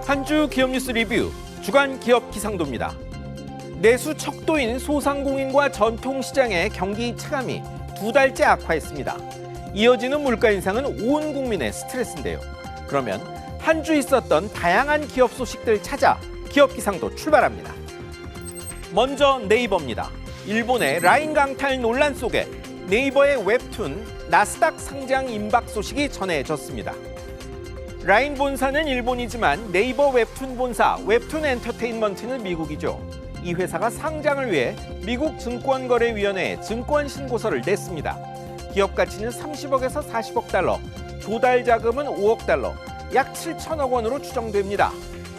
한 주 기업 뉴스 리뷰 주간 기업 기상도입니다. 내수 척도인 소상공인과 전통시장의 경기 체감이 2달째 악화했습니다. 이어지는 물가 인상은 온 국민의 스트레스인데요. 그러면 한 주 있었던 다양한 기업 소식들 찾아 기업 기상도 출발합니다. 먼저 네이버입니다. 일본의 라인 강탈 논란 속에 네이버의 웹툰 나스닥 상장 임박 소식이 전해졌습니다. 라인 본사는 일본이지만 네이버 웹툰 본사 웹툰 엔터테인먼트는 미국이죠. 이 회사가 상장을 위해 미국 증권거래위원회에 증권 신고서를 냈습니다. 기업 가치는 30억에서 40억 달러, 조달 자금은 5억 달러, 약 7천억 원으로 추정됩니다.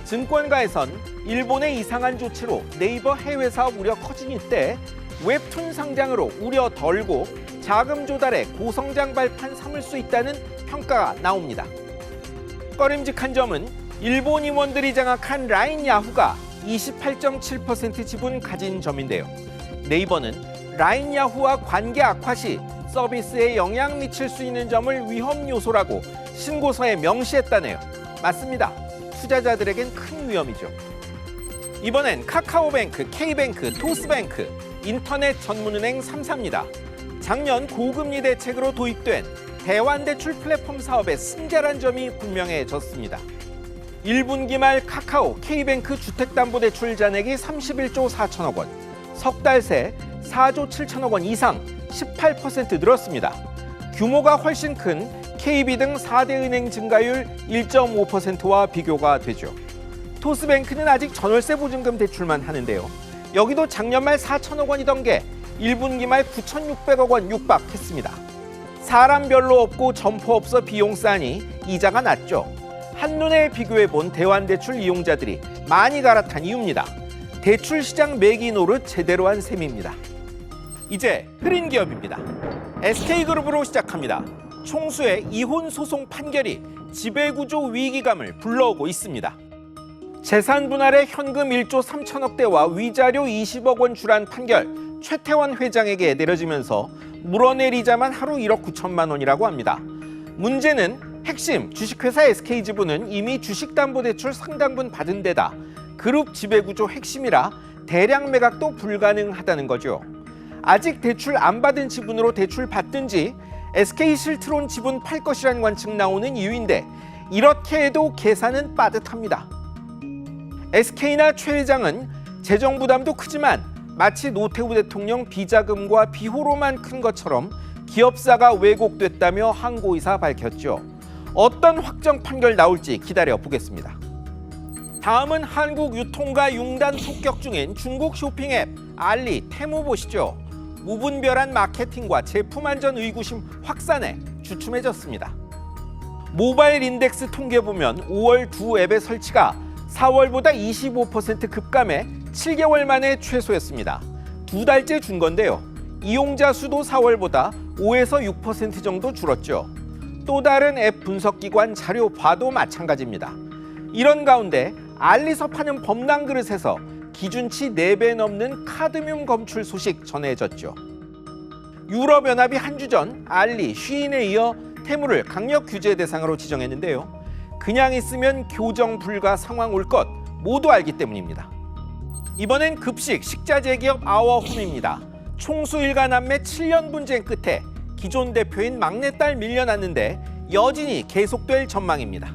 증권가에선 일본의 이상한 조치로 네이버 해외 사업 우려 커진 이때 웹툰 상장으로 우려 덜고 자금 조달에 고성장 발판 삼을 수 있다는 평가가 나옵니다. 꺼림직한 점은 일본 임원들이 장악한 라인 야후가 28.7% 지분 가진 점인데요. 네이버는 라인 야후와 관계 악화 시 서비스에 영향 미칠 수 있는 점을 위험 요소라고 신고서에 명시했다네요. 맞습니다. 투자자들에겐 큰 위험이죠. 이번엔 카카오뱅크, K뱅크, 토스뱅크, 인터넷 전문은행 3사입니다. 작년 고금리 대책으로 도입된 대환대출 플랫폼 사업의 승자란 점이 분명해졌습니다. 1분기 말 카카오, K뱅크 주택담보대출 잔액이 31조 4천억 원, 석 달 새 4조 7천억 원 이상 18% 늘었습니다. 규모가 훨씬 큰 KB 등 4대 은행 증가율 1.5%와 비교가 되죠. 토스뱅크는 아직 전월세 보증금 대출만 하는데요. 여기도 작년 말 4천억 원이던 게 1분기 말 9,600억 원 육박했습니다. 사람별로 없고 점포 없어 비용 싸니 이자가 낮죠. 한눈에 비교해본 대환대출 이용자들이 많이 갈아탄 이유입니다. 대출 시장 매기 노릇 제대로 한 셈입니다. 이제 흐린 기업입니다. SK그룹으로 시작합니다. 총수의 이혼 소송 판결이 지배구조 위기감을 불러오고 있습니다. 재산 분할에 현금 1조 3천억대와 위자료 20억 원 주란 판결 최태원 회장에게 내려지면서 물어낼 이자만 하루 1억 9천만 원이라고 합니다. 문제는 핵심 주식회사 SK지부는 이미 주식담보대출 상당분 받은 데다 그룹 지배구조 핵심이라 대량 매각도 불가능하다는 거죠. 아직 대출 안 받은 지분으로 대출 받든지 SK실트론 지분 팔 것이란 관측 나오는 이유인데 이렇게 해도 계산은 빠듯합니다. SK나 최 회장은 재정 부담도 크지만 마치 노태우 대통령 비자금과 비호로만 큰 것처럼 기업사가 왜곡됐다며 항고의사 밝혔죠. 어떤 확정 판결 나올지 기다려 보겠습니다. 다음은 한국 유통가 융단 폭격 중인 중국 쇼핑 앱 알리, 테무 보시죠. 무분별한 마케팅과 제품 안전 의구심 확산에 주춤해졌습니다. 모바일 인덱스 통계 보면 5월 두 앱의 설치가 4월보다 25% 급감해 7개월 만에 최소였습니다. 2달째 준 건데요. 이용자 수도 4월보다 5에서 6% 정도 줄었죠. 또 다른 앱 분석기관 자료 봐도 마찬가지입니다. 이런 가운데 알리서 파는 범람 그릇에서 기준치 4배 넘는 카드뮴 검출 소식 전해졌죠. 유럽연합이 한 주 전 알리, 쉬인에 이어 테무를 강력 규제 대상으로 지정했는데요. 그냥 있으면 교정 불가 상황 올 것 모두 알기 때문입니다. 이번엔 급식, 식자재 기업 아워홈입니다. 총수 일가 남매 7년 분쟁 끝에 기존 대표인 막내딸 밀려났는데 여진이 계속될 전망입니다.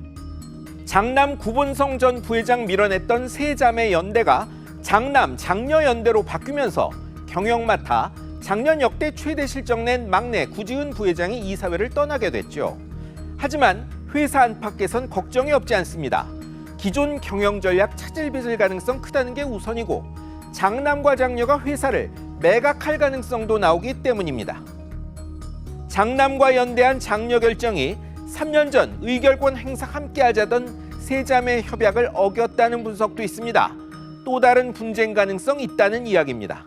장남 구본성 전 부회장 밀어냈던 세 자매 연대가 장남, 장녀 연대로 바뀌면서 경영 맡아 작년 역대 최대 실적 낸 막내 구지은 부회장이 이사회를 떠나게 됐죠. 하지만 회사 안팎에선 걱정이 없지 않습니다. 기존 경영 전략 차질빚을 가능성 크다는 게 우선이고 장남과 장녀가 회사를 매각할 가능성도 나오기 때문입니다. 장남과 연대한 장녀 결정이 3년 전 의결권 행사 함께 하자던 세 자매 협약을 어겼다는 분석도 있습니다. 또 다른 분쟁 가능성 있다는 이야기입니다.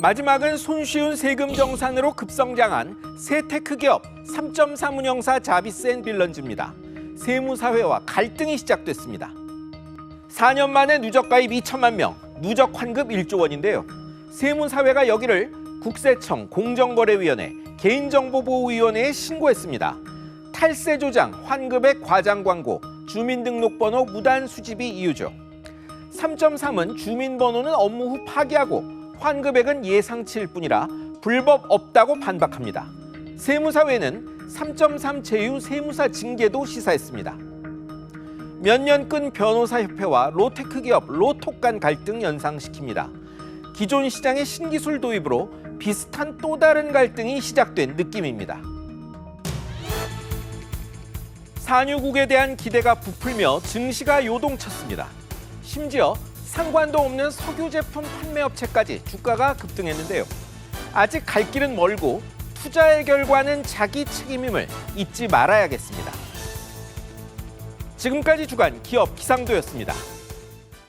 마지막은 손쉬운 세금 정산으로 급성장한 새 테크 기업 3.3 운영사 자비스앤빌런즈입니다. 세무사회와 갈등이 시작됐습니다. 4년 만에 누적가입 2천만 명, 누적 환급 1조 원인데요. 세무사회가 여기를 국세청, 공정거래위원회, 개인정보보호위원회에 신고했습니다. 탈세 조장, 환급액 과장 광고, 주민등록번호 무단 수집이 이유죠. 3.3은 주민번호는 업무 후 파기하고 환급액은 예상치일 뿐이라 불법 없다고 반박합니다. 세무사회는 3.3 제휴 세무사 징계도 시사했습니다. 몇 년 끈 변호사협회와 로테크 기업 로톡 간 갈등 연상시킵니다. 기존 시장의 신기술 도입으로 비슷한 또 다른 갈등이 시작된 느낌입니다. 산유국에 대한 기대가 부풀며 증시가 요동쳤습니다. 심지어 상관도 없는 석유 제품 판매업체까지 주가가 급등했는데요. 아직 갈 길은 멀고 투자의 결과는 자기 책임임을 잊지 말아야겠습니다. 지금까지 주간 기업 기상도였습니다.